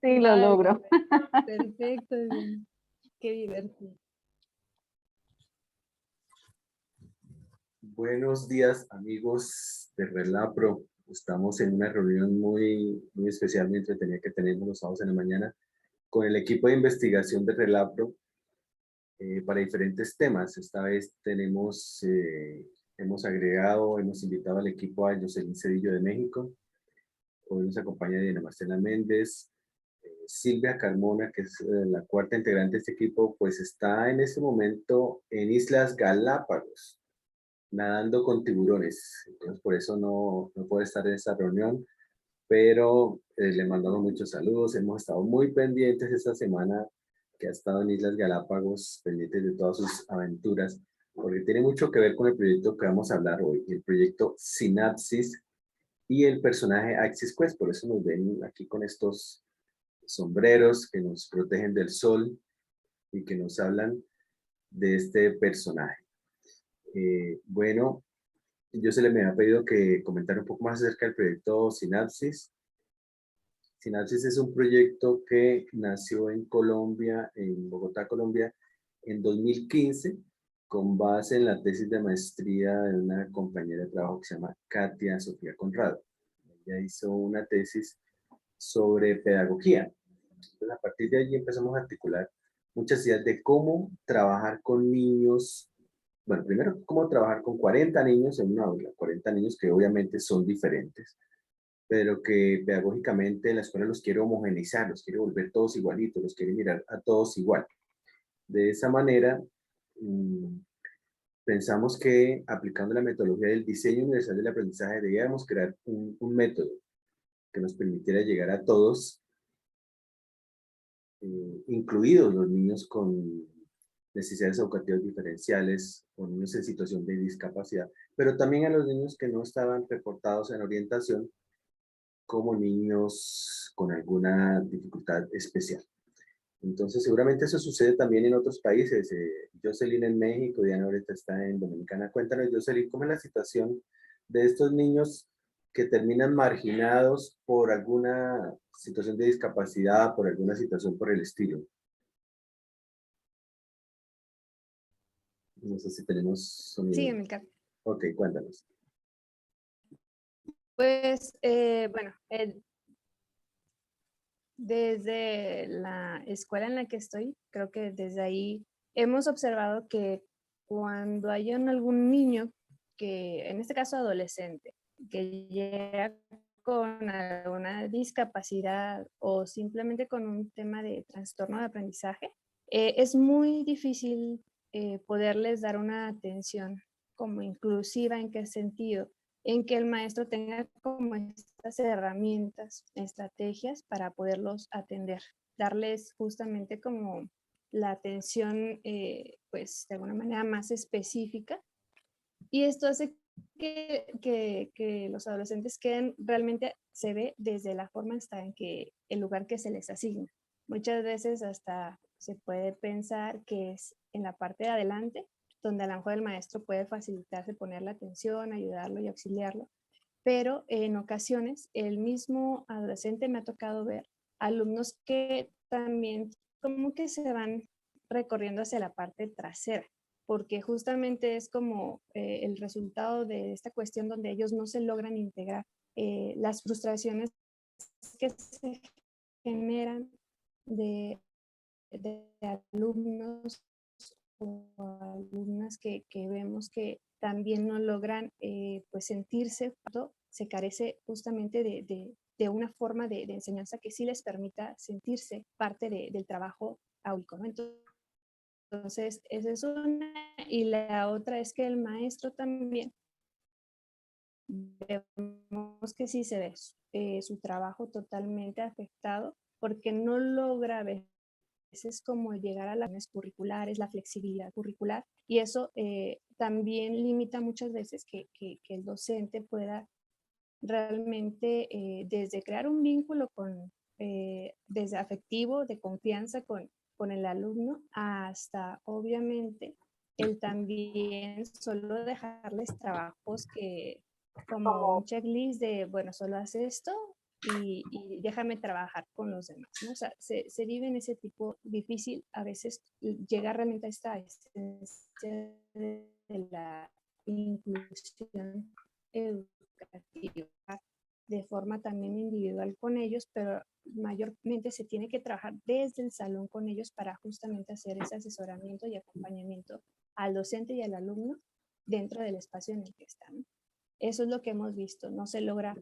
Sí, lo Vale, logro. perfecto, bien. Qué divertido. Buenos días, amigos de Relapro. Estamos en una reunión muy especial, muy entretenida que tenemos los sábados en la mañana con el equipo de investigación de Relapro para diferentes temas. Esta vez hemos hemos invitado al equipo a Jocelyn Cedillo de México. Hoy nos acompaña Diana Marcela Méndez. Silvia Carmona, que es la cuarta integrante de este equipo, pues está en este momento en Islas Galápagos nadando con tiburones. Entonces, por eso no puede estar en esta reunión, pero le mandamos muchos saludos. Hemos estado muy pendientes esta semana que ha estado en Islas Galápagos, pendientes de todas sus aventuras, porque tiene mucho que ver con el proyecto que vamos a hablar hoy, el proyecto Sinapsis y el personaje Axis Quest. Por eso nos ven aquí con estos sombreros que nos protegen del sol y que nos hablan de este personaje. Bueno, yo se le me ha pedido que comentara un poco más acerca del proyecto Sinapsis. Sinapsis es un proyecto que nació en Colombia, en Bogotá, Colombia, en 2015, con base en la tesis de maestría de una compañera de trabajo que se llama Katia Sofía Conrado. Ella hizo una tesis sobre pedagogía. Entonces, a partir de allí empezamos a articular muchas ideas de cómo trabajar con niños. Bueno, primero, cómo trabajar con 40 niños en una aula, 40 niños que obviamente son diferentes, pero que pedagógicamente la escuela los quiere homogeneizar, los quiere volver todos igualitos, los quiere mirar a todos igual. De esa manera, mmm, pensamos que aplicando la metodología del diseño universal del aprendizaje debíamos crear un método que nos permitiera llegar a todos, incluidos los niños con necesidades educativas diferenciales o niños en situación de discapacidad, pero también a los niños que no estaban reportados en orientación como niños con alguna dificultad especial. Entonces, seguramente eso sucede también en otros países. Jocelyn en México, Diana ahorita está en Dominicana. Cuéntanos, Jocelyn, ¿cómo es la situación de estos niños que terminan marginados por alguna situación de discapacidad, por alguna situación por el estilo? No sé si tenemos Sí, sonido. Emilcar. Ok, cuéntanos. Pues, bueno, desde la escuela en la que estoy, creo que desde ahí hemos observado que cuando hay algún niño, que en este caso adolescente, que llega con alguna discapacidad o simplemente con un tema de trastorno de aprendizaje, es muy difícil poderles dar una atención como inclusiva. ¿En qué sentido? En que el maestro tenga como estas herramientas, estrategias para poderlos atender, darles justamente como la atención, pues de alguna manera más específica. Y esto hace que los adolescentes queden, realmente se ve desde la forma hasta en que el lugar que se les asigna. Muchas veces hasta se puede pensar que es en la parte de adelante, donde a lo mejor el maestro puede facilitarse, poner la atención, ayudarlo y auxiliarlo, pero en ocasiones el mismo adolescente me ha tocado ver alumnos que también como que se van recorriendo hacia la parte trasera, porque justamente es como el resultado de esta cuestión donde ellos no se logran integrar. Las frustraciones que se generan de alumnos o alumnas que vemos que también no logran pues sentirse, se carece justamente de una forma de enseñanza que sí les permita sentirse parte del trabajo áulico, ¿no? Entonces, esa es una. Y la otra es que el maestro también vemos que sí se ve su trabajo totalmente afectado porque no logra ver es como llegar a las curriculares, la flexibilidad curricular, y eso también limita muchas veces que el docente pueda realmente desde crear un vínculo desde afectivo, de confianza con el alumno, hasta obviamente el también solo dejarles trabajos que como un checklist de, bueno, solo haz esto y déjame trabajar con los demás, ¿no? O sea, se vive en ese tipo difícil, a veces llega realmente a esta esencia de la inclusión educativa de forma también individual con ellos, pero mayormente se tiene que trabajar desde el salón con ellos para justamente hacer ese asesoramiento y acompañamiento al docente y al alumno dentro del espacio en el que están. Eso es lo que hemos visto. No se logra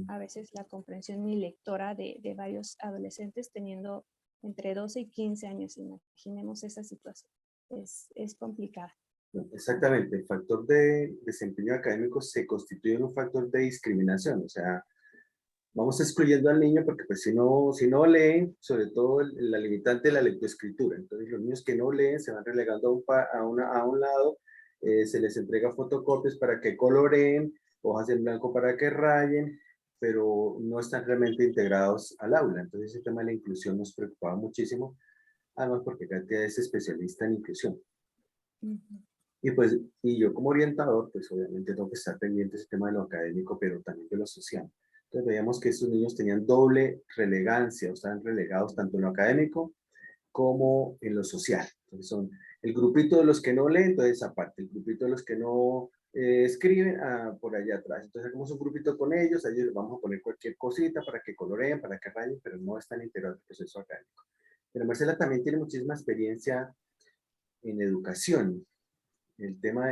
a veces la comprensión ni lectora de varios adolescentes teniendo entre 12 y 15 años. Imaginemos esa situación. Es complicada. Exactamente, el factor de desempeño académico se constituye en un factor de discriminación, o sea, vamos excluyendo al niño porque pues si no leen, sobre todo la limitante de la lectoescritura, entonces los niños que no leen se van relegando a un lado, se les entrega fotocopias para que coloreen, hojas en blanco para que rayen, pero no están realmente integrados al aula, entonces ese tema de la inclusión nos preocupaba muchísimo, además porque Katia es especialista en inclusión. Y pues, y yo como orientador, pues obviamente tengo que estar pendiente de ese tema de lo académico, pero también de lo social. Entonces veíamos que estos niños tenían doble relegancia, o estaban relegados tanto en lo académico como en lo social. Entonces son el grupito de los que no leen, entonces aparte, el grupito de los que no escriben, por allá atrás. Entonces hacemos un grupito con ellos, a ellos les vamos a poner cualquier cosita para que coloreen, para que rayen, pero no están integrados en el proceso académico. Pero Marcela también tiene muchísima experiencia en educación, el tema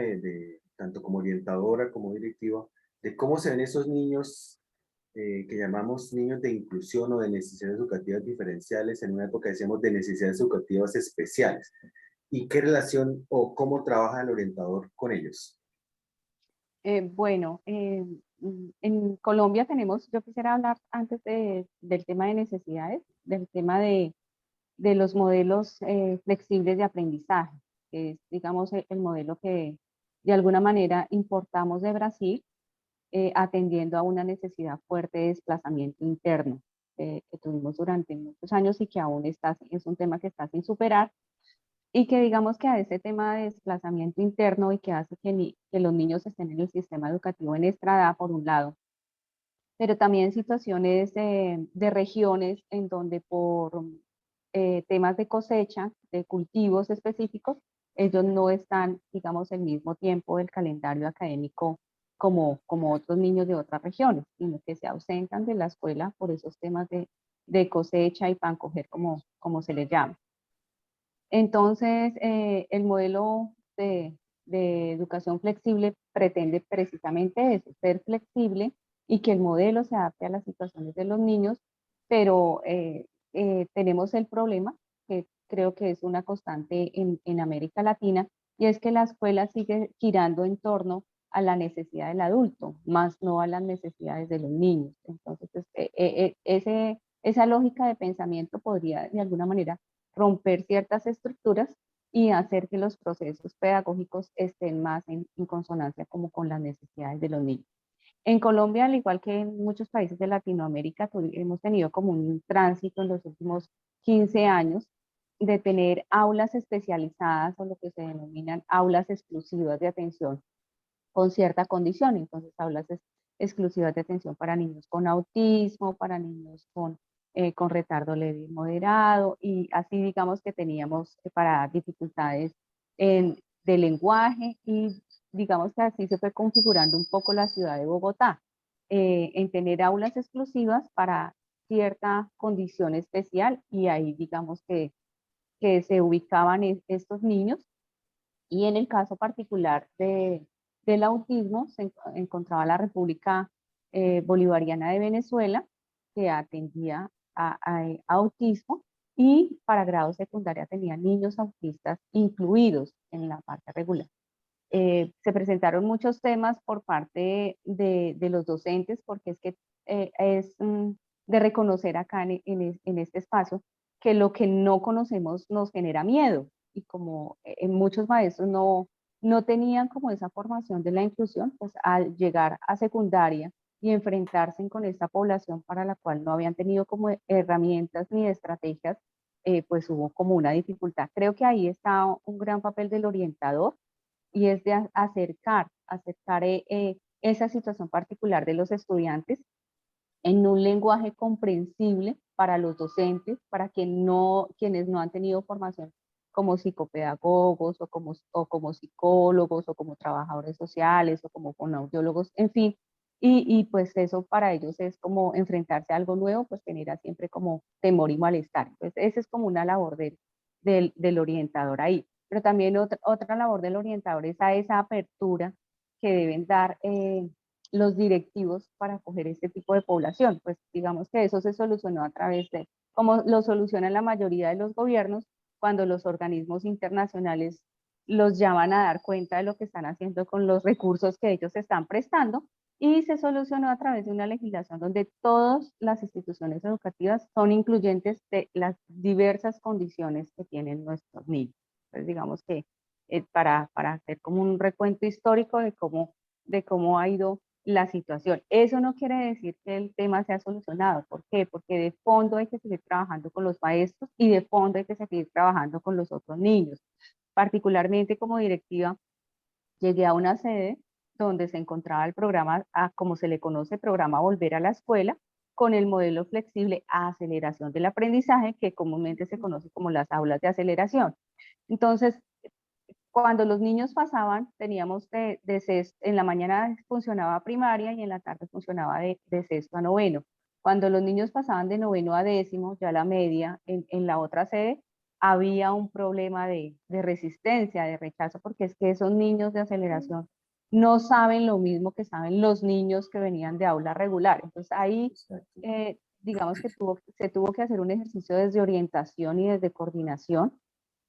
tanto como orientadora como directiva, de cómo se ven esos niños que llamamos niños de inclusión o de necesidades educativas diferenciales, en una época decíamos de necesidades educativas especiales, y qué relación o cómo trabaja el orientador con ellos. Bueno, en Colombia tenemos, yo quisiera hablar antes del tema de necesidades, del tema de los modelos flexibles de aprendizaje, que es, digamos, el modelo que de alguna manera importamos de Brasil, atendiendo a una necesidad fuerte de desplazamiento interno que tuvimos durante muchos años y que aún es un tema que está sin superar, y que digamos que a ese tema de desplazamiento interno y que hace que los niños estén en el sistema educativo en nuestra edad, por un lado, pero también situaciones de regiones en donde por temas de cosecha, de cultivos específicos, ellos no están, digamos, el mismo tiempo del calendario académico como otros niños de otras regiones, sino que se ausentan de la escuela por esos temas de cosecha y pan coger, como se les llama. Entonces, el modelo de educación flexible pretende precisamente eso, ser flexible y que el modelo se adapte a las situaciones de los niños, pero tenemos el problema, que creo que es una constante en América Latina, y es que la escuela sigue girando en torno a la necesidad del adulto, más no a las necesidades de los niños. Entonces, esa lógica de pensamiento podría de alguna manera romper ciertas estructuras y hacer que los procesos pedagógicos estén más en consonancia como con las necesidades de los niños. En Colombia, al igual que en muchos países de Latinoamérica, hemos tenido como un tránsito en los últimos 15 años de tener aulas especializadas o lo que se denominan aulas exclusivas de atención con cierta condición. Entonces, aulas exclusivas de atención para niños con autismo, para niños con retardo leve y moderado, y así digamos que teníamos para dificultades de lenguaje, y digamos que así se fue configurando un poco la ciudad de Bogotá, en tener aulas exclusivas para cierta condición especial, y ahí digamos que se ubicaban estos niños. Y en el caso particular del autismo, se encontraba la República Bolivariana de Venezuela, que atendía a autismo, y para grado secundaria tenía niños autistas incluidos en la parte regular. Se presentaron muchos temas por parte de los docentes, porque es que es de reconocer acá en este espacio que lo que no conocemos nos genera miedo, y como muchos maestros no tenían como esa formación de la inclusión, pues al llegar a secundaria y enfrentarse con esta población para la cual no habían tenido como herramientas ni estrategias, pues hubo como una dificultad. Creo que ahí está un gran papel del orientador, y es de acercar esa situación particular de los estudiantes en un lenguaje comprensible para los docentes, para que quienes no han tenido formación como psicopedagogos o como psicólogos o como trabajadores sociales o como fonoaudiólogos, en fin. Y pues eso para ellos es como enfrentarse a algo nuevo, pues genera siempre como temor y malestar. Entonces esa es como una labor del orientador ahí. Pero también otra labor del orientador es a esa apertura que deben dar los directivos para acoger este tipo de población. Pues digamos que eso se solucionó a través de, como lo solucionan la mayoría de los gobiernos, cuando los organismos internacionales los llaman a dar cuenta de lo que están haciendo con los recursos que ellos están prestando, y se solucionó a través de una legislación donde todas las instituciones educativas son incluyentes de las diversas condiciones que tienen nuestros niños. Entonces digamos que para hacer como un recuento histórico de cómo ha ido la situación. Eso no quiere decir que el tema sea solucionado. ¿Por qué? Porque de fondo hay que seguir trabajando con los maestros y de fondo hay que seguir trabajando con los otros niños. Particularmente como directiva, llegué a una sede donde se encontraba el programa, como se le conoce, programa Volver a la Escuela, con el modelo flexible a aceleración del aprendizaje, que comúnmente se conoce como las aulas de aceleración. Entonces, cuando los niños pasaban, teníamos en la mañana funcionaba primaria y en la tarde funcionaba de sexto a noveno. Cuando los niños pasaban de noveno a décimo, ya la media, en la otra sede, había un problema de resistencia, de rechazo, porque es que esos niños de aceleración no saben lo mismo que saben los niños que venían de aula regular. Entonces ahí, digamos que se tuvo que hacer un ejercicio desde orientación y desde coordinación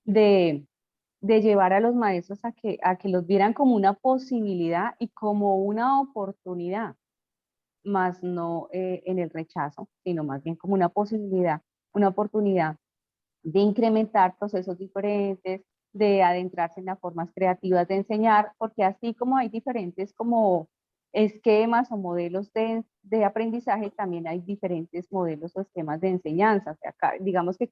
de llevar a los maestros a que los vieran como una posibilidad y como una oportunidad, más no en el rechazo, sino más bien como una posibilidad, una oportunidad de incrementar procesos diferentes, de adentrarse en las formas creativas de enseñar, porque así como hay diferentes como esquemas o modelos de aprendizaje, también hay diferentes modelos o esquemas de enseñanza. O sea, digamos que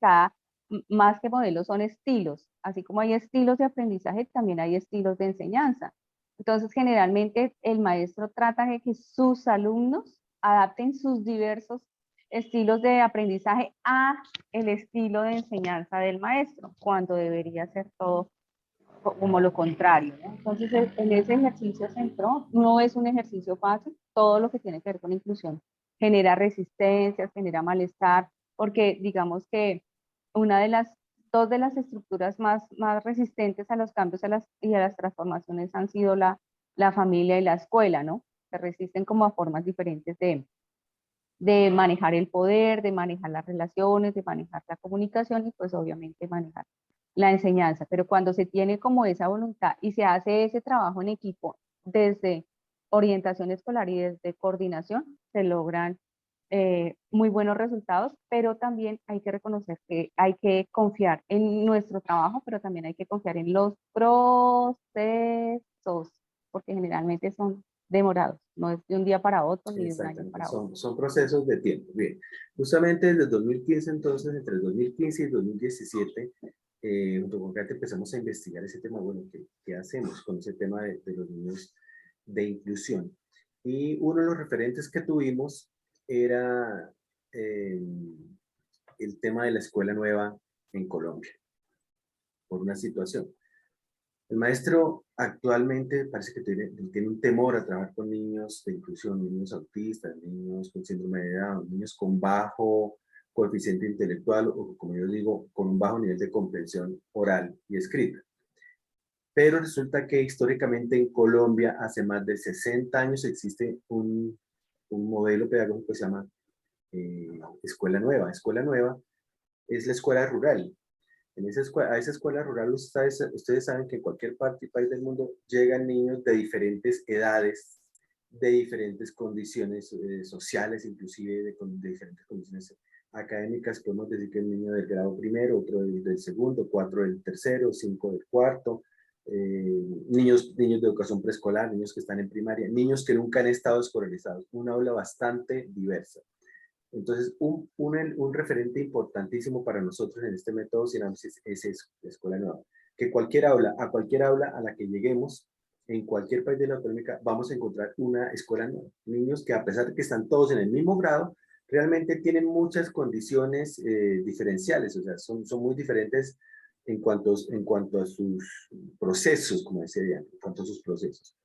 más que modelos son estilos, así como hay estilos de aprendizaje, también hay estilos de enseñanza. Entonces, generalmente el maestro trata de que sus alumnos adapten sus diversos estilos de aprendizaje a el estilo de enseñanza del maestro, cuando debería ser todo como lo contrario, ¿no? Entonces, en ese ejercicio se entró, no es un ejercicio fácil, todo lo que tiene que ver con inclusión genera resistencias, genera malestar, porque digamos que una de dos de las estructuras más resistentes a los cambios y a las transformaciones han sido la familia y la escuela, ¿no? Se resisten como a formas diferentes de manejar el poder, de manejar las relaciones, de manejar la comunicación y pues obviamente manejar la enseñanza. Pero cuando se tiene como esa voluntad y se hace ese trabajo en equipo desde orientación escolar y desde coordinación, se logran muy buenos resultados, pero también hay que reconocer que hay que confiar en nuestro trabajo, pero también hay que confiar en los procesos, porque generalmente son demorados, no es de un día para otro ni de un año Exactamente, para otro. son procesos de tiempo. Bien, justamente desde el 2015, entonces, entre el 2015 y el 2017, junto con Kate empezamos a investigar ese tema. Bueno, ¿qué hacemos con ese tema de los niños de inclusión? Y uno de los referentes que tuvimos era el tema de la escuela nueva en Colombia, por una situación. El maestro actualmente parece que tiene un temor a trabajar con niños de inclusión, niños autistas, niños con síndrome de Down, niños con bajo coeficiente intelectual o, como yo digo, con un bajo nivel de comprensión oral y escrita. Pero resulta que históricamente en Colombia, hace más de 60 años, existe un modelo pedagógico que se llama Escuela Nueva. Escuela Nueva es la escuela rural. A esa escuela rural ustedes saben que en cualquier parte y país del mundo llegan niños de diferentes edades, de diferentes condiciones sociales, inclusive de diferentes condiciones académicas. Podemos decir que el niño del grado primero, otro del segundo, 4 del tercero, 5 del cuarto, niños de educación preescolar, niños que están en primaria, niños que nunca han estado escolarizados. Un aula bastante diversa. Entonces, un referente importantísimo para nosotros en este método Sinamis es eso, la escuela nueva. Que a cualquier aula a la que lleguemos, en cualquier país de Latinoamérica vamos a encontrar una escuela nueva. Niños que a pesar de que están todos en el mismo grado, realmente tienen muchas condiciones diferenciales, o sea, son muy diferentes en cuanto a sus procesos, como decía Diana, en cuanto a sus procesos.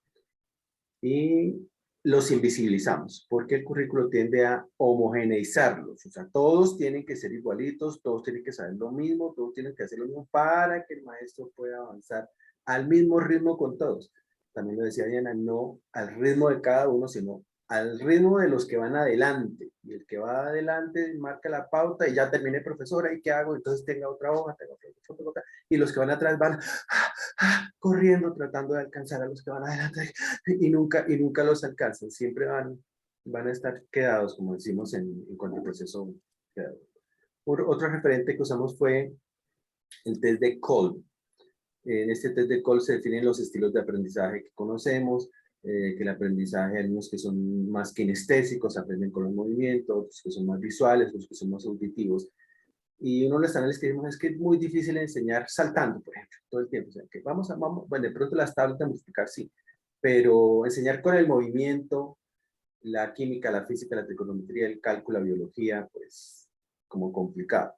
Y los invisibilizamos, porque el currículo tiende a homogeneizarlos, o sea, todos tienen que ser igualitos, todos tienen que saber lo mismo, todos tienen que hacer lo mismo para que el maestro pueda avanzar al mismo ritmo con todos. También lo decía Diana, no al ritmo de cada uno, sino al ritmo de los que van adelante. Y el que va adelante marca la pauta y ya terminé, profesora, ¿y qué hago? Entonces tenga otra hoja, tenga otra, y los que van atrás van corriendo, tratando de alcanzar a los que van adelante y nunca los alcanzan. Siempre van a estar quedados, como decimos en cuanto al proceso. Otro referente que usamos fue el test de Kolb. En este test de Kolb se definen los estilos de aprendizaje que conocemos, que el aprendizaje, hay unos que son más kinestésicos, aprenden con los movimientos, otros que son más visuales, otros que son más auditivos. Y uno de los análisis que vimos es que es muy difícil enseñar saltando, por ejemplo, todo el tiempo. O sea, que vamos, bueno, de pronto las tablas de multiplicar sí, pero enseñar con el movimiento, la química, la física, la trigonometría, el cálculo, la biología, pues como complicado.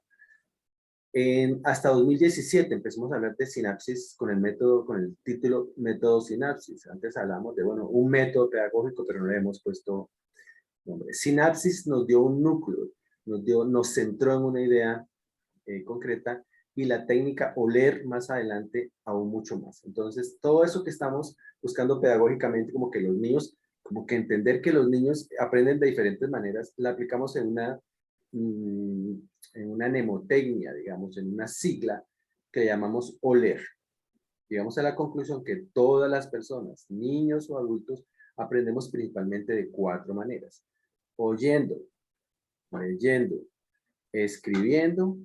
Hasta 2017 empezamos a hablar de sinapsis con el método, con el título método sinapsis. Antes hablamos de, bueno, un método pedagógico, pero no le hemos puesto nombre. Sinapsis nos dio un núcleo, nos centró en una idea concreta, y la técnica oler más adelante aún mucho más. Entonces, todo eso que estamos buscando pedagógicamente, como que los niños, como que entender que los niños aprenden de diferentes maneras, la aplicamos en una mnemotecnia, digamos, en una sigla que llamamos oler. Llegamos a la conclusión que todas las personas, niños o adultos, aprendemos principalmente de 4 maneras: oyendo, leyendo, escribiendo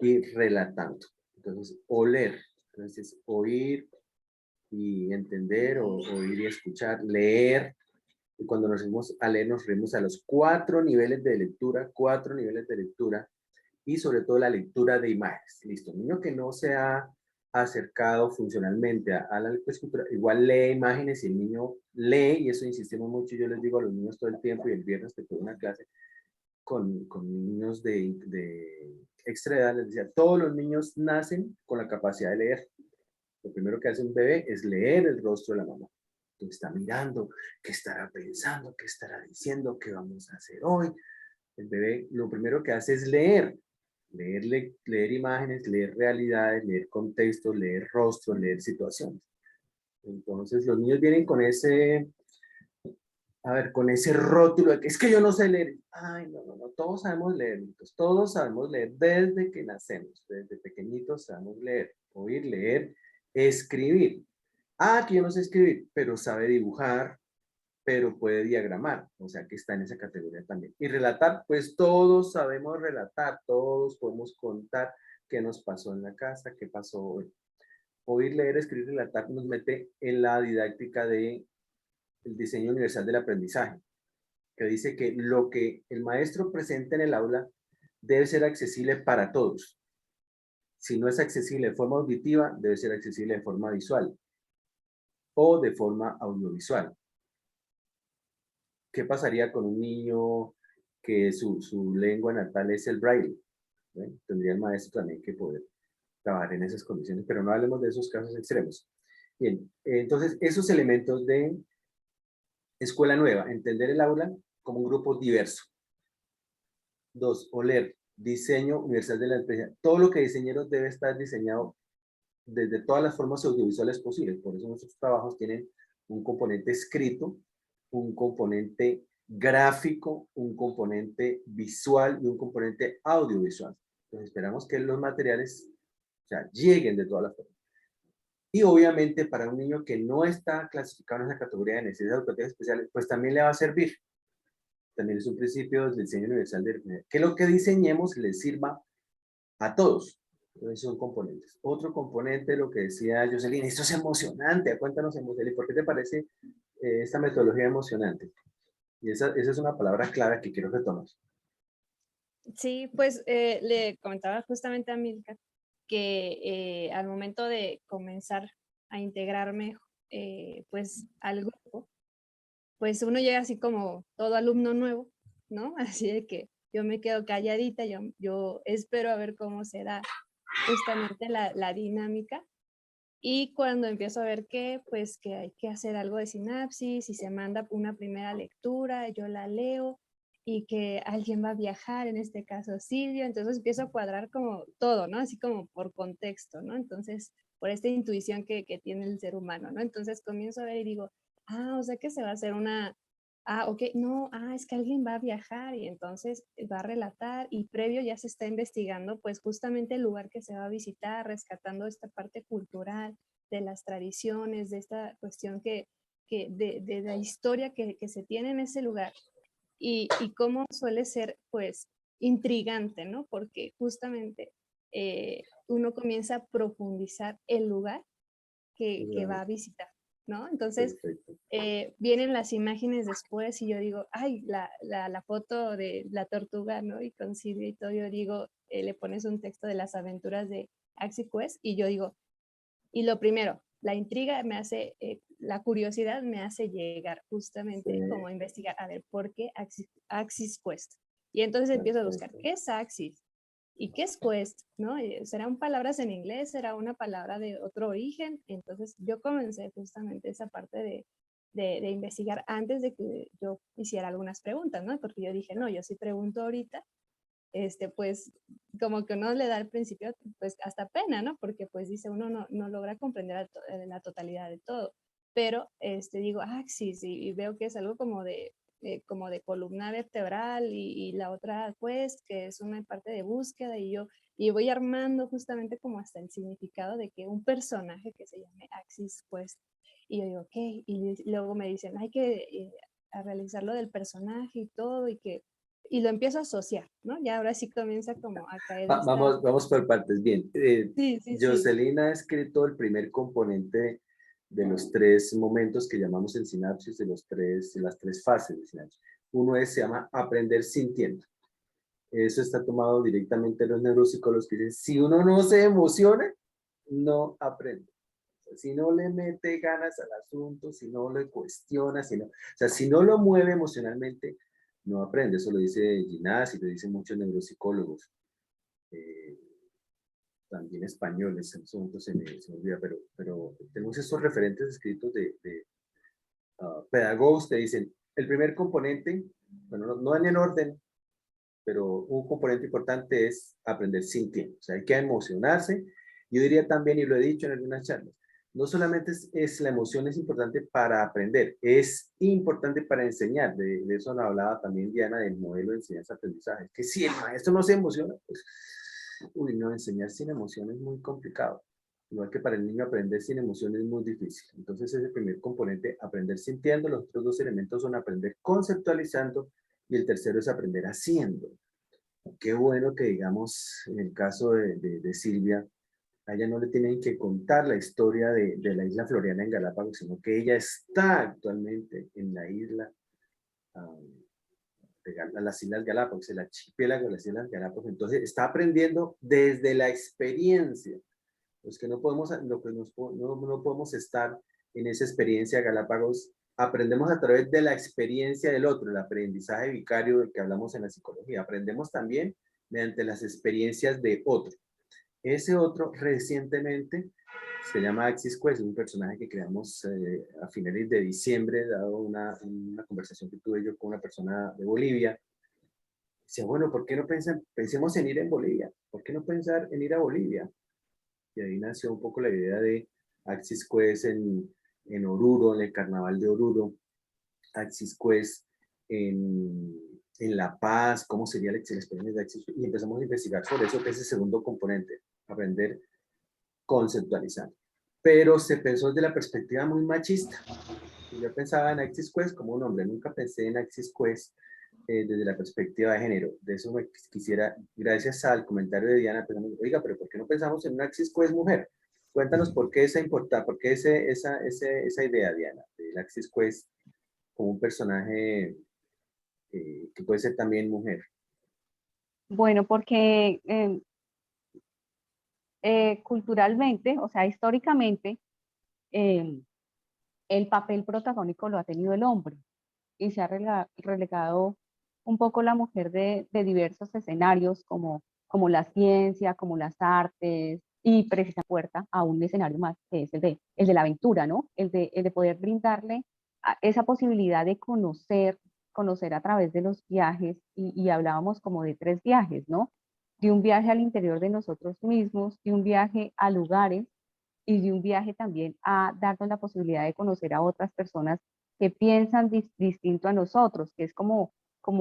y relatando. Entonces, oler, entonces oír y entender, o oír y escuchar, leer. Y cuando nos referimos a leer, nos referimos a los 4 niveles de lectura, 4 niveles de lectura, y sobre todo la lectura de imágenes. Listo, un niño que no se ha acercado funcionalmente a la lectoescritura, igual lee imágenes, y el niño lee, y eso insistimos mucho, yo les digo a los niños todo el tiempo, y el viernes que tuve una clase con niños de extra edad, les decía, todos los niños nacen con la capacidad de leer. Lo primero que hace un bebé es leer el rostro de la mamá. Entonces está mirando, qué estará pensando, qué estará diciendo, qué vamos a hacer hoy. El bebé lo primero que hace es leer. Leer imágenes, leer realidades, leer contextos, leer rostros, leer situaciones. Entonces los niños vienen con con ese rótulo de que es que yo no sé leer. Ay, no, todos sabemos leer, pues, todos sabemos leer desde que nacemos, desde pequeñitos sabemos leer, oír, leer, escribir. Ah, que yo no sé escribir, pero sabe dibujar, pero puede diagramar, o sea que está en esa categoría también. Y relatar, pues todos sabemos relatar, todos podemos contar qué nos pasó en la casa, qué pasó hoy. Oír, leer, escribir, relatar nos mete en la didáctica de el diseño universal del aprendizaje, que dice que lo que el maestro presenta en el aula debe ser accesible para todos. Si no es accesible de forma auditiva, debe ser accesible de forma visual o de forma audiovisual. ¿Qué pasaría con un niño que su lengua natal es el braille? Tendría el maestro también que poder trabajar en esas condiciones, pero no hablemos de esos casos extremos. Bien, entonces esos elementos de escuela nueva: entender el aula como un grupo diverso. 2, oler, diseño universal de la empresa. Todo lo que diseñemos debe estar diseñado desde todas las formas audiovisuales posibles. Por eso nuestros trabajos tienen un componente escrito, un componente gráfico, un componente visual y un componente audiovisual. Entonces esperamos que los materiales, o sea, lleguen de todas las formas. Y obviamente para un niño que no está clasificado en esa categoría de necesidades educativas especiales, pues también le va a servir. También es un principio del diseño universal de que lo que diseñemos les sirva a todos. Entonces son componentes. Otro componente, lo que decía Jocelyn, esto es emocionante. Cuéntanos, Jocelyn, ¿por qué te parece esta metodología emocionante? Y esa es una palabra clave que quiero que tomes. Sí, pues le comentaba justamente a Milka que al momento de comenzar a integrarme pues al grupo, pues uno llega así como todo alumno nuevo, ¿no? Así de que yo me quedo calladita, yo espero a ver cómo será justamente la dinámica. Y cuando empiezo a ver que, pues, que hay que hacer algo de sinapsis y se manda una primera lectura, yo la leo y que alguien va a viajar, en este caso Silvia, entonces empiezo a cuadrar como todo, ¿no? Así como por contexto, ¿no? Entonces, por esta intuición que tiene el ser humano, ¿no? Entonces comienzo a ver y digo, o sea que se va a hacer ok, no, es que alguien va a viajar y entonces va a relatar y previo ya se está investigando pues justamente el lugar que se va a visitar, rescatando esta parte cultural de las tradiciones, de esta cuestión de la historia que se tiene en ese lugar y cómo suele ser pues intrigante, ¿no? Porque justamente uno comienza a profundizar el lugar que va a visitar, ¿no? Entonces, Perfecto. vienen las imágenes después y yo digo, ay, la foto de la tortuga, ¿no? Y con Silvia y todo, yo digo, le pones un texto de las aventuras de Axie Quest y yo digo, y lo primero, la intriga me hace, la curiosidad me hace llegar justamente como a investigar, a ver, ¿por qué Axis Quest? Y entonces empiezo a buscar, ¿qué es Axis? ¿Y qué es Quest? ¿No? ¿Serán palabras en inglés? ¿Será una palabra de otro origen? Entonces yo comencé justamente esa parte de investigar antes de que yo hiciera algunas preguntas, ¿no? Porque yo dije, no, yo sí pregunto ahorita, pues como que uno le da al principio pues hasta pena, ¿no? Porque pues dice uno no logra comprender la totalidad de todo. Pero digo, sí, sí, y veo que es algo como de columna vertebral y la otra pues que es una parte de búsqueda y voy armando justamente como hasta el significado de que un personaje que se llame Axis pues y yo digo, ok, y luego me dicen, hay que a realizar lo del personaje y todo y lo empiezo a asociar, ¿no? Ya ahora sí comienza como a caer esta... Vamos por partes. Bien. Sí, sí, sí. Jocelyn ha escrito el primer componente de los tres momentos que llamamos en sinapsis, de las tres fases de sinapsis. Uno se llama aprender sintiendo. Eso está tomado directamente de los neuropsicólogos que dicen, si uno no se emociona, no aprende. O sea, si no le mete ganas al asunto, si no le cuestiona, si no lo mueve emocionalmente, no aprende. Eso lo dice Ginás y lo dicen muchos neuropsicólogos. También españoles, en su momento se me olvida, pero tenemos estos referentes escritos de pedagogos que dicen, el primer componente, bueno, no en el orden, pero un componente importante es aprender sintiendo, o sea, hay que emocionarse. Yo diría también, y lo he dicho en algunas charlas, no solamente la emoción es importante para aprender, es importante para enseñar. De eso nos hablaba también Diana del modelo de enseñanza-aprendizaje, que si el maestro no se emociona, pues, no, enseñar sin emoción es muy complicado. Igual que para el niño aprender sin emoción es muy difícil. Entonces es el primer componente, aprender sintiendo. Los otros dos elementos son aprender conceptualizando y el tercero es aprender haciendo. Qué bueno que, digamos, en el caso de Silvia, a ella no le tienen que contar la historia de la isla Floriana en Galápagos, sino que ella está actualmente en la isla, de las Islas Galápagos, el archipiélago de las Islas Galápagos. Entonces está aprendiendo desde la experiencia. Los que no podemos, no podemos estar en esa experiencia Galápagos, aprendemos a través de la experiencia del otro, el aprendizaje vicario del que hablamos en la psicología. Aprendemos también mediante las experiencias de otro. Ese otro recientemente se llama Axis Quest, un personaje que creamos a finales de diciembre, dado una conversación que tuve yo con una persona de Bolivia. Decía, bueno, ¿por qué no pensemos en ir en Bolivia? ¿Por qué no pensar en ir a Bolivia? Y ahí nació un poco la idea de Axis Quest en Oruro, en el carnaval de Oruro, Axis Quest en La Paz, cómo sería la experiencia de Axis Quest, y empezamos a investigar sobre eso, que es el segundo componente, aprender conceptualizando. Pero se pensó desde la perspectiva muy machista. Yo pensaba en Axis Quest como un hombre, nunca pensé en Axis Quest desde la perspectiva de género. De eso me quisiera, gracias al comentario de Diana, pensamos, oiga, pero ¿por qué no pensamos en un Axis Quest mujer? Cuéntanos por qué por qué esa idea, Diana, del Axis Quest como un personaje que puede ser también mujer. Bueno, porque culturalmente, o sea, históricamente, eh, el papel protagónico lo ha tenido el hombre y se ha relegado un poco la mujer de diversos escenarios como la ciencia, como las artes, y precisa puerta a un escenario más, que es el de la aventura, ¿no? El de poder brindarle esa posibilidad de conocer a través de los viajes, y hablábamos como de 3 viajes, ¿no? De un viaje al interior de nosotros mismos, de un viaje a lugares y de un viaje también a darnos la posibilidad de conocer a otras personas que piensan distinto a nosotros, que es como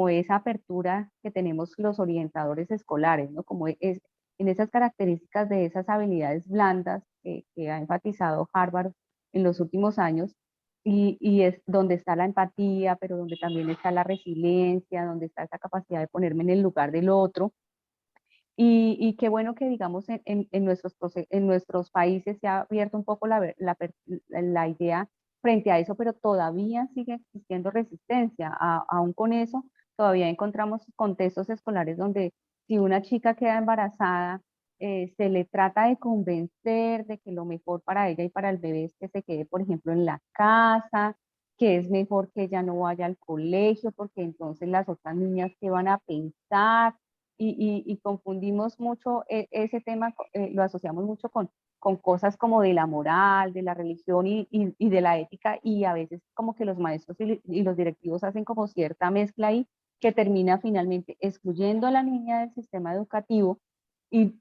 esa apertura que tenemos los orientadores escolares, ¿no? Como es en esas características de esas habilidades blandas que ha enfatizado Harvard en los últimos años, y es donde está la empatía, pero donde también está la resiliencia, donde está esa capacidad de ponerme en el lugar del otro. Y qué bueno que, digamos, en nuestros países se ha abierto un poco la idea frente a eso, pero todavía sigue existiendo resistencia. Aún con eso, todavía encontramos contextos escolares donde si una chica queda embarazada, se le trata de convencer de que lo mejor para ella y para el bebé es que se quede, por ejemplo, en la casa, que es mejor que ella no vaya al colegio, porque entonces las otras niñas qué van a pensar, y confundimos mucho ese tema, lo asociamos mucho con cosas como de la moral, de la religión y de la ética, y a veces como que los maestros y los directivos hacen como cierta mezcla ahí que termina finalmente excluyendo a la niña del sistema educativo y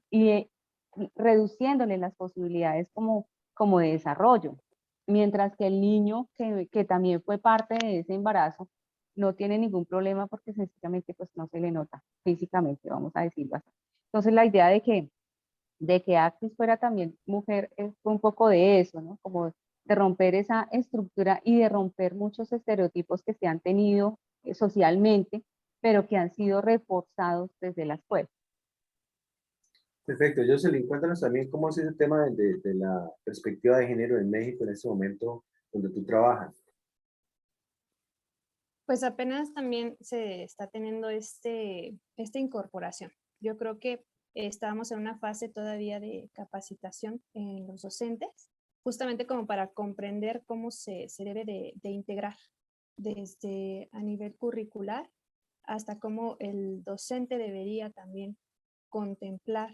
reduciéndole las posibilidades como de desarrollo, mientras que el niño que también fue parte de ese embarazo no tiene ningún problema porque sencillamente pues no se le nota físicamente, vamos a decirlo así. Entonces la idea de que Axis fuera también mujer fue un poco de eso, ¿no? Como de romper esa estructura y de romper muchos estereotipos que se han tenido socialmente, pero que han sido reforzados desde la escuela. Perfecto. Jocelyn, cuéntanos también cómo ha sido el tema de la perspectiva de género en México en este momento donde tú trabajas. Pues apenas también se está teniendo esta incorporación. Yo creo que estábamos en una fase todavía de capacitación en los docentes, justamente como para comprender cómo se debe de integrar desde a nivel curricular hasta cómo el docente debería también contemplar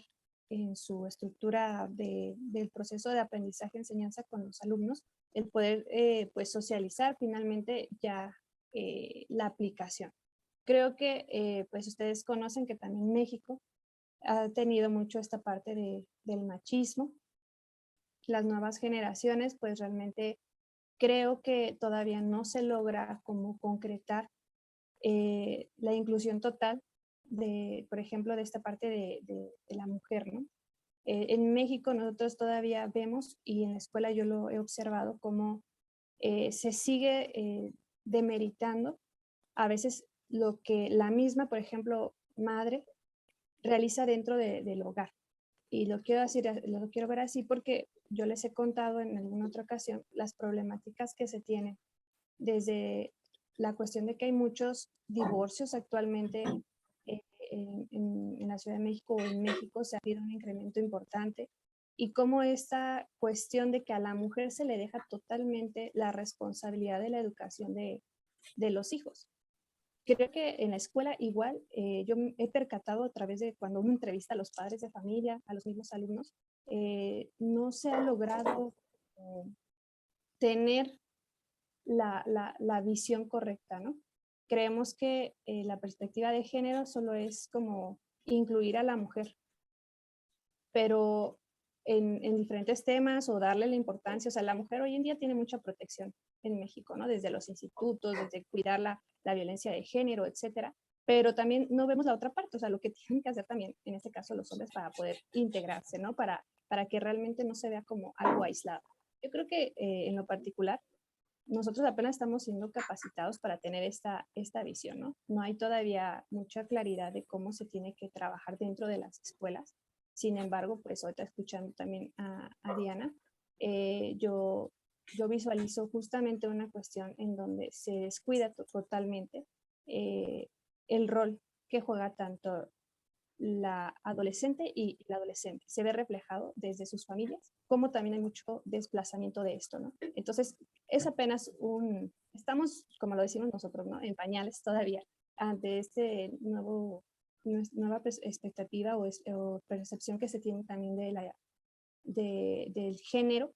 en su estructura del proceso de aprendizaje-enseñanza con los alumnos, el poder pues socializar finalmente ya la aplicación. Creo que pues ustedes conocen que también México ha tenido mucho esta parte del machismo. Las nuevas generaciones pues realmente creo que todavía no se logra como concretar la inclusión total de, por ejemplo, de esta parte de la mujer, ¿no? En México nosotros todavía vemos, y en la escuela yo lo he observado, como se sigue demeritando a veces lo que la misma, por ejemplo, madre realiza dentro del hogar. Y lo quiero ver así porque yo les he contado en alguna otra ocasión las problemáticas que se tienen desde la cuestión de que hay muchos divorcios actualmente en la Ciudad de México o en México. Se ha habido un incremento importante, y cómo esta cuestión de que a la mujer se le deja totalmente la responsabilidad de la educación de los hijos. Creo que en la escuela igual, yo he percatado a través de cuando uno entrevista a los padres de familia, a los mismos alumnos, no se ha logrado tener la visión correcta, ¿no? Creemos que la perspectiva de género solo es como incluir a la mujer, pero en diferentes temas o darle la importancia. O sea, la mujer hoy en día tiene mucha protección en México, ¿no? Desde los institutos, desde cuidar la violencia de género, etcétera. Pero también no vemos la otra parte, o sea, lo que tienen que hacer también, en este caso, los hombres para poder integrarse, ¿no? Para que realmente no se vea como algo aislado. Yo creo que en lo particular, nosotros apenas estamos siendo capacitados para tener esta visión, ¿no? No hay todavía mucha claridad de cómo se tiene que trabajar dentro de las escuelas. Sin embargo, pues ahorita escuchando también a Diana, yo visualizo justamente una cuestión en donde se descuida totalmente el rol que juega tanto la adolescente y el adolescente. Se ve reflejado desde sus familias, como también hay mucho desplazamiento de esto, ¿no? Entonces, es apenas estamos, como lo decimos nosotros, ¿no? En pañales todavía, ante este nueva expectativa o percepción que se tiene también del género,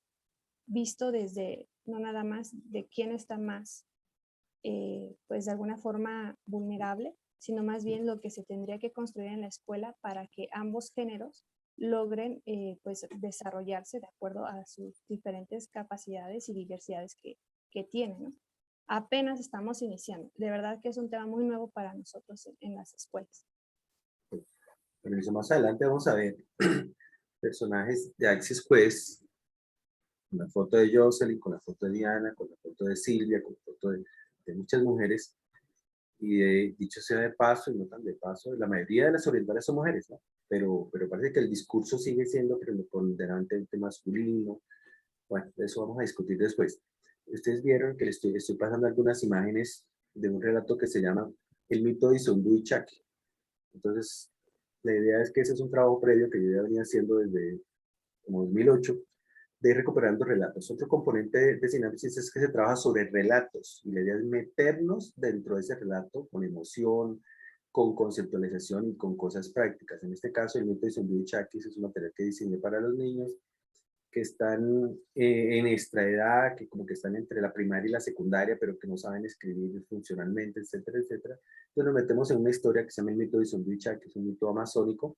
visto desde, no nada más de quién está más, pues de alguna forma vulnerable, sino más bien lo que se tendría que construir en la escuela para que ambos géneros logren pues desarrollarse de acuerdo a sus diferentes capacidades y diversidades que tienen, ¿no? Apenas estamos iniciando. De verdad que es un tema muy nuevo para nosotros en las escuelas. Bueno, eso más adelante vamos a ver personajes de Access Quest, con la foto de Jocelyn, con la foto de Diana, con la foto de Silvia, con la foto de muchas mujeres. Y dicho sea de paso, y no tan de paso, la mayoría de las orientales son mujeres, ¿no? Pero parece que el discurso sigue siendo preponderantemente masculino. Bueno, de eso vamos a discutir después. Ustedes vieron que les estoy pasando algunas imágenes de un relato que se llama El mito de Isondú y Chaki. Entonces, la idea es que ese es un trabajo previo que yo ya venía haciendo desde como 2008, de ir recuperando relatos. Otro componente de sinapsis es que se trabaja sobre relatos, y la idea es meternos dentro de ese relato con emoción, con conceptualización y con cosas prácticas. En este caso, el mito de Isondú y Chaki es un material que diseñé para los niños que están en nuestra edad, que como que están entre la primaria y la secundaria, pero que no saben escribir funcionalmente, etcétera, etcétera. Entonces nos metemos en una historia que se llama el mito de Isondú y Chaki, que es un mito amazónico,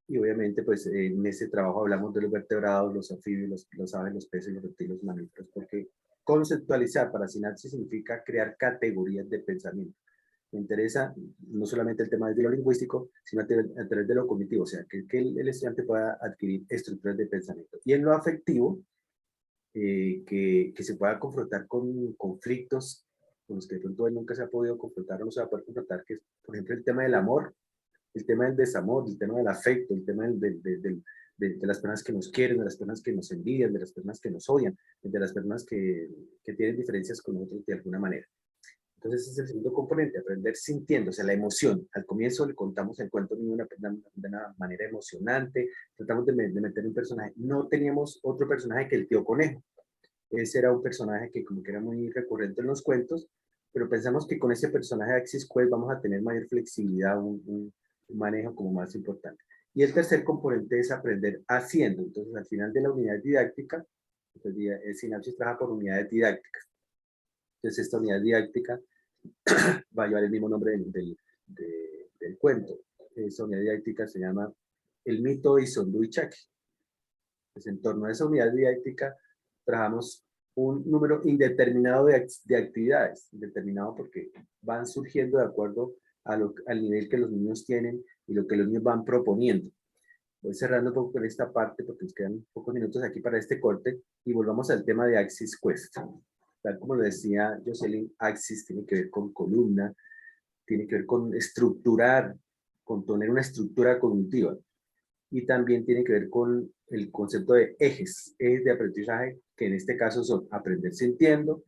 y obviamente pues en ese trabajo hablamos de los vertebrados, los anfibios, los aves, los peces, los reptiles, los mamíferos, porque conceptualizar para sinapsis significa crear categorías de pensamiento. Me interesa no solamente el tema de lo lingüístico, sino a través de lo cognitivo, o sea, que el estudiante pueda adquirir estructuras de pensamiento. Y en lo afectivo, que se pueda confrontar con conflictos con los que de pronto él nunca se ha podido confrontar o no se va a poder confrontar, que es, por ejemplo, el tema del amor, el tema del desamor, el tema del afecto, el tema de las personas que nos quieren, de las personas que nos envidian, de las personas que nos odian, de las personas que tienen diferencias con nosotros de alguna manera. Entonces ese es el segundo componente, aprender sintiendo, o sea, la emoción. Al comienzo le contamos el cuento de una manera emocionante, tratamos de meter un personaje. No teníamos otro personaje que el tío Conejo. Ese era un personaje que como que era muy recurrente en los cuentos, pero pensamos que con ese personaje de Axis Quest vamos a tener mayor flexibilidad, un manejo como más importante. Y el tercer componente es aprender haciendo. Entonces, al final de la unidad didáctica, el Sinapsis trabaja por unidades didácticas. Entonces, esta unidad didáctica va a llevar el mismo nombre del cuento. Esa unidad didáctica se llama El mito de Isondú y Chaki. Pues en torno a esa unidad didáctica trabajamos un número indeterminado de actividades, indeterminado porque van surgiendo de acuerdo al nivel que los niños tienen y lo que los niños van proponiendo. Voy cerrando un poco con esta parte porque nos quedan pocos minutos aquí para este corte y volvamos al tema de Axis Quest. Tal como lo decía Jocelyn, Axis tiene que ver con columna, tiene que ver con estructurar, con tener una estructura cognitiva. Y también tiene que ver con el concepto de ejes de aprendizaje, que en este caso son aprender sintiendo,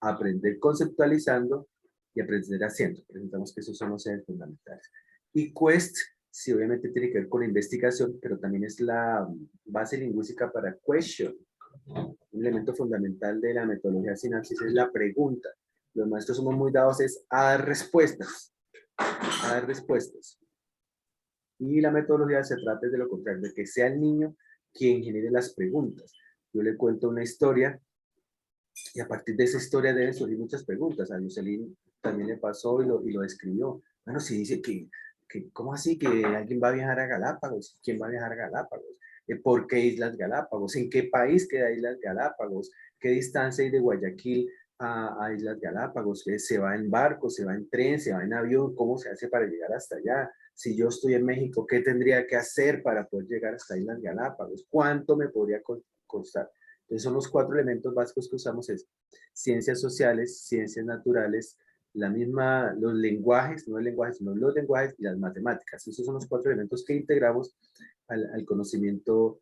aprender conceptualizando y aprender haciendo. Presentamos que esos son los ejes fundamentales. Y Quest, sí, obviamente tiene que ver con investigación, pero también es la base lingüística para question. Un elemento fundamental de la metodología de sinapsis es la pregunta. Los maestros somos muy dados a dar respuestas, a dar respuestas. Y la metodología se trata de lo contrario, de que sea el niño quien genere las preguntas. Yo le cuento una historia y a partir de esa historia deben surgir muchas preguntas. A Jocelyn también le pasó y lo describió. Bueno, si dice ¿cómo así que alguien va a viajar a Galápagos? ¿Quién va a viajar a Galápagos? ¿Por qué Islas Galápagos? ¿En qué país queda Islas Galápagos? ¿Qué distancia hay de Guayaquil a Islas Galápagos? ¿Se va en barco, se va en tren, se va en avión? ¿Cómo se hace para llegar hasta allá? Si yo estoy en México, ¿qué tendría que hacer para poder llegar hasta Islas Galápagos? ¿Cuánto me podría costar? Entonces son los 4 elementos básicos que usamos, es ciencias sociales, ciencias naturales, los lenguajes, no el lenguaje, sino los lenguajes y las matemáticas. Esos son los 4 elementos que integramos al conocimiento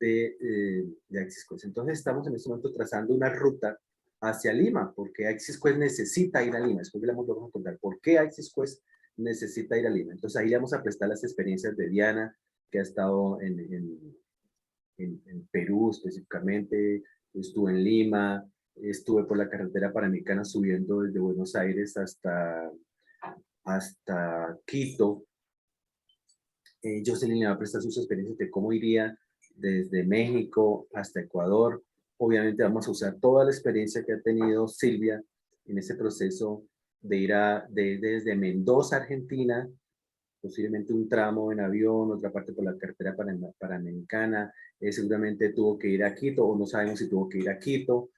de Axis Quest. Entonces estamos en este momento trazando una ruta hacia Lima, porque Axis Quest necesita ir a Lima. Después vamos a contar por qué Axis Quest necesita ir a Lima. Entonces ahí le vamos a prestar las experiencias de Diana, que ha estado en Perú específicamente, estuve en Lima, estuve por la carretera panamericana subiendo desde Buenos Aires hasta Quito. Jocelyn le va a prestar sus experiencias de cómo iría desde México hasta Ecuador. Obviamente vamos a usar toda la experiencia que ha tenido Silvia en ese proceso de ir desde Mendoza, Argentina, posiblemente un tramo en avión, otra parte por la carretera panamericana, seguramente tuvo que ir a Quito, o no sabemos si tuvo que ir a Quito,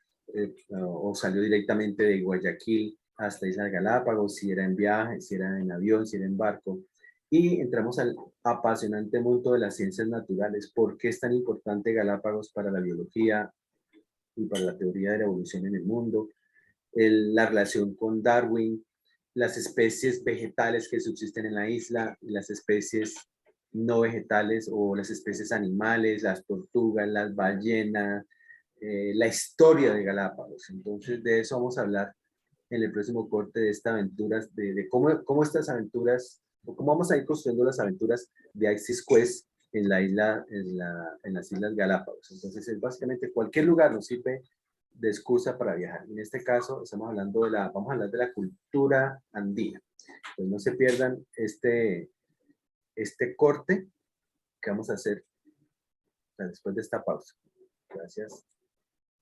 o salió directamente de Guayaquil hasta Islas Galápagos, si era en viaje, si era en avión, si era en barco. Y entramos al apasionante mundo de las ciencias naturales. ¿Por qué es tan importante Galápagos para la biología y para la teoría de la evolución en el mundo? La relación con Darwin, las especies vegetales que subsisten en la isla, las especies no vegetales o las especies animales, las tortugas, las ballenas, la historia de Galápagos. Entonces, de eso vamos a hablar en el próximo corte de esta aventura, de cómo estas aventuras, o cómo vamos a ir construyendo las aventuras de Isis Quest en la isla, en las Islas Galápagos. Entonces, es básicamente cualquier lugar nos sirve de excusa para viajar. En este caso, estamos hablando vamos a hablar de la cultura andina. Pues no se pierdan este corte que vamos a hacer después de esta pausa. Gracias.